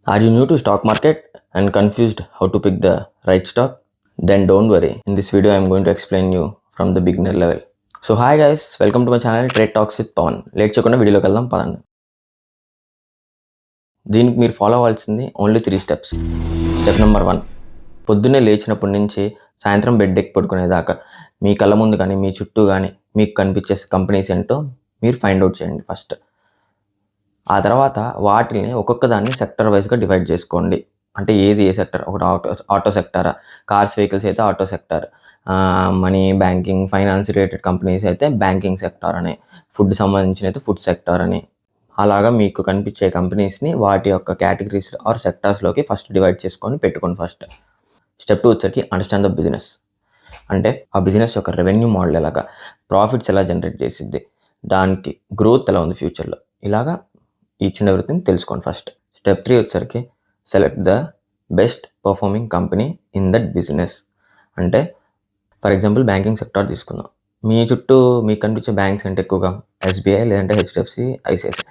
Are you new to stock market and confused how to pick the right stock? Then don't worry. In this video, I'm going to explain you from the beginner level. So hi guys, welcome to my channel Trade Talks with Pawan. Late చేయకుండా వీడియోలోకి వెళ్దాం పదండి. దీనికి మీరు follow అవ్వాల్సింది only 3 steps. Step number 1, పొద్దున్నే లేచినప్పటి నుంచి సాయంత్రం బెడ్ ఎక్కి పడుకునేదాకా మీ కళ్ళ ముందు కానీ మీ చుట్టూ కానీ మీకు కనిపించే కంపెనీస్ ఏంటో మీరు ఫైండ్ అవుట్ చేయండి ఫస్ట్. ఆ తర్వాత వాటిని ఒక్కొక్క దాన్ని సెక్టర్ వైజ్గా డివైడ్ చేసుకోండి. అంటే ఏది ఏ సెక్టర్, ఒకటి ఆటో సెక్టారా, కార్స్ వెహికల్స్ అయితే auto sector, money banking finance related companies అయితే బ్యాంకింగ్ సెక్టార్ అని, ఫుడ్ సంబంధించిన అయితే ఫుడ్ సెక్టార్ అని, అలాగా మీకు కనిపించే కంపెనీస్ని వాటి యొక్క కేటగిరీస్ ఆర్ సెక్టార్స్లోకి ఫస్ట్ డివైడ్ చేసుకొని పెట్టుకోండి ఫస్ట్. స్టెప్ 2 వచ్చరికి అండర్స్టాండ్ ద బిజినెస్. అంటే ఆ బిజినెస్ యొక్క రెవెన్యూ మోడల్ ఎలాగా, ప్రాఫిట్స్ ఎలా జనరేట్ చేసిద్ది, దానికి గ్రోత్ ఎలా ఉంది ఫ్యూచర్లో, ఇలాగా ఈచ్ అండ్ ఎవ్రీథింగ్ తెలుసుకోండి ఫస్ట్. స్టెప్ 3 వచ్చరికి select the best performing company in that business. అంటే ఫర్ ఎగ్జాంపుల్ బ్యాంకింగ్ సెక్టార్ తీసుకుందాం. మీ చుట్టూ మీకు కనిపించే బ్యాంక్స్ అంటే ఎక్కువగా ఎస్బీఐ లేదంటే హెచ్డిఎఫ్సి, ఐసిఐసిఐ.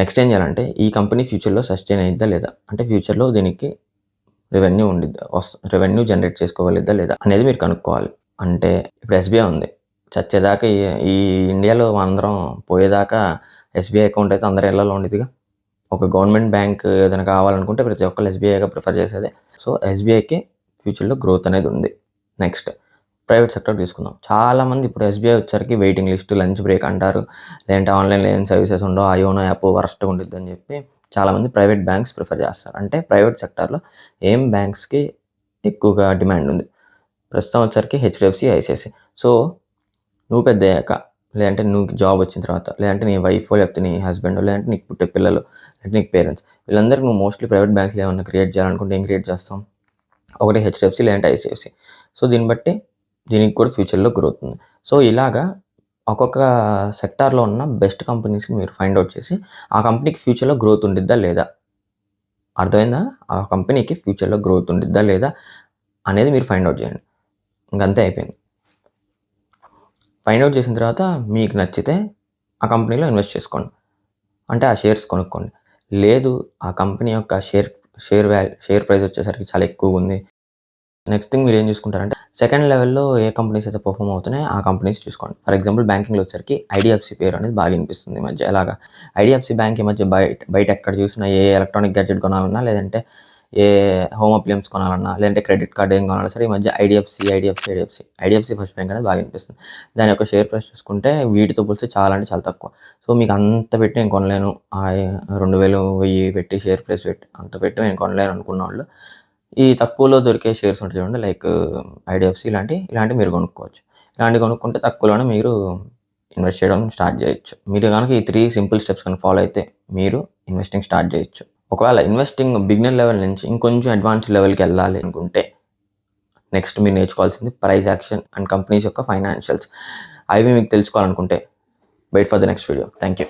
నెక్స్ట్ ఏం చేయాలంటే ఈ కంపెనీ ఫ్యూచర్లో సస్టైన్ అయిద్దా లేదా, అంటే ఫ్యూచర్లో దీనికి రెవెన్యూ రెవెన్యూ జనరేట్ చేసుకోగలిద్దా లేదా అనేది మీరు కనుక్కోవాలి. అంటే ఇప్పుడు ఎస్బీఐ ఉంది, చచ్చేదాకా ఈ ఇండియాలో అందరం పోయేదాకా ఎస్బీఐ అకౌంట్ అయితే అందరి ఇళ్లలో ఉండేదిగా. ఒక గవర్నమెంట్ బ్యాంక్ ఏదైనా కావాలనుకుంటే ప్రతి ఒక్కరు ఎస్బీఐగా ప్రిఫర్ చేసేది. సో ఎస్బీఐకి ఫ్యూచర్లో గ్రోత్ అనేది ఉంది. నెక్స్ట్ ప్రైవేట్ సెక్టర్ తీసుకుందాం. చాలామంది ఇప్పుడు ఎస్బీఐ వచ్చరికి వెయిటింగ్ లిస్ట్, లంచ్ బ్రేక్ అంటారు, లేదంటే ఆన్లైన్లో ఏం సర్వీసెస్ ఉండవు, ఆ యోనో యాప్ వరస్ట్గా ఉండిద్ది అని చెప్పి చాలామంది ప్రైవేట్ బ్యాంక్స్ ప్రిఫర్ చేస్తారు. అంటే ప్రైవేట్ సెక్టార్లో ఏం బ్యాంక్స్కి ఎక్కువగా డిమాండ్ ఉంది, ప్రస్తుతం వచ్చరికి హెచ్డిఎఫ్సి, ఐసిఐసిఐ. సో నువ్వు పెద్ద అయ్యాక, లేదంటే నువ్వు జాబ్ వచ్చిన తర్వాత, లేదంటే నీ వైఫో లేకపోతే నీ హస్బెండ్, లేదంటే నీకు పుట్టే పిల్లలు, లేదంటే నీకు పేరెంట్స్, వీళ్ళందరికీ నువ్వు మోస్ట్లీ ప్రైవేట్ బ్యాంక్స్లో ఏమన్నా క్రియేట్ చేయాలనుకుంటే ఏం క్రియేట్ చేస్తాం? ఒకటి హెచ్డిఎఫ్సి లేదంటే ఐసిఐసి. సో దీన్ని బట్టి దీనికి కూడా ఫ్యూచర్లో గ్రోత్ ఉంది. సో ఇలాగా ఒక్కొక్క సెక్టార్లో ఉన్న బెస్ట్ కంపెనీస్ని మీరు ఫైండ్ అవుట్ చేసి ఆ కంపెనీకి ఫ్యూచర్లో గ్రోత్ ఉండిద్దా లేదా, అర్థమైందా? ఆ కంపెనీకి ఫ్యూచర్లో గ్రోత్ ఉండిద్దా లేదా అనేది మీరు ఫైండ్ అవుట్ చేయండి. ఇంకంతే అయిపోయింది. ఫైండ్ అవుట్ చేసిన తర్వాత మీకు నచ్చితే ఆ కంపెనీలో ఇన్వెస్ట్ చేసుకోండి. అంటే ఆ షేర్స్ కొనుక్కోండి. లేదు ఆ కంపెనీ యొక్క షేర్ ప్రైస్ వచ్చేసరికి చాలా ఎక్కువగా ఉంది, నెక్స్ట్ థింగ్ మీరు ఏం చూసుకుంటారంటే సెకండ్ లెవెల్‌లో ఏ కంపెనీస్ అయితే పర్ఫార్మ్ అవుతున్నాయో ఆ కంపెనీస్ చూసుకోండి. ఫర్ ఎగ్జాంపుల్ బ్యాంకింగ్‌లో వచ్చరికి ఐడీఎఫ్సీ పేరు అనేది బాగా వినిపిస్తుంది ఈ మధ్య. ఎలాగా ఐడీఎఫ్సీ బ్యాంక్ ఈ మధ్య బయట ఎక్కడ చూసినా ఏ ఎలక్ట్రానిక్ గ్యాడ్జెట్ కొనాలన్నా, లేదంటే ఏ హోమ్ అప్లయన్స్ కొనాలన్నా, లేదంటే క్రెడిట్ కార్డ్ ఏం కొనాలన్నా సరే ఈ మధ్య ఐడీఎఫ్సీ ఫస్ట్ బ్యాంక్ అనేది బాగా వినిపిస్తుంది. దాని యొక్క షేర్ ప్రైస్ చూసుకుంటే వీటితో పోలిస్తే చాలా అంటే చాలా తక్కువ. సో మీకు అంత పెట్టి నేను కొనలేను, 2000, 1000 పెట్టి షేర్ ప్రైస్ పెట్టి అంత పెట్టి నేను కొనలేను అనుకున్న వాళ్ళు ఈ తక్కువలో దొరికే షేర్స్ ఉంటాయి చూడండి, లైక్ ఐడీఎఫ్సీ ఇలాంటివి మీరు కొనుక్కోవచ్చు. ఇలాంటివి కొనుక్కుంటే తక్కువలోనే మీరు ఇన్వెస్ట్ చేయడం స్టార్ట్ చేయొచ్చు. మీరు కనుక ఈ 3 సింపుల్ స్టెప్స్ కనుక ఫాలో అయితే మీరు ఇన్వెస్టింగ్ స్టార్ట్ చేయొచ్చు. ఒకవేళ ఇన్వెస్టింగ్ బిగినర్ లెవెల్ నుంచి ఇంకొంచెం అడ్వాన్స్ లెవెల్కి వెళ్ళాలి అనుకుంటే నెక్స్ట్ మీరు నేర్చుకోవాల్సింది ప్రైస్ యాక్షన్ అండ్ కంపెనీస్ యొక్క ఫైనాన్షియల్స్. అవి మీకు తెలుసుకోవాలనుకుంటే wait for the next video. Thank you.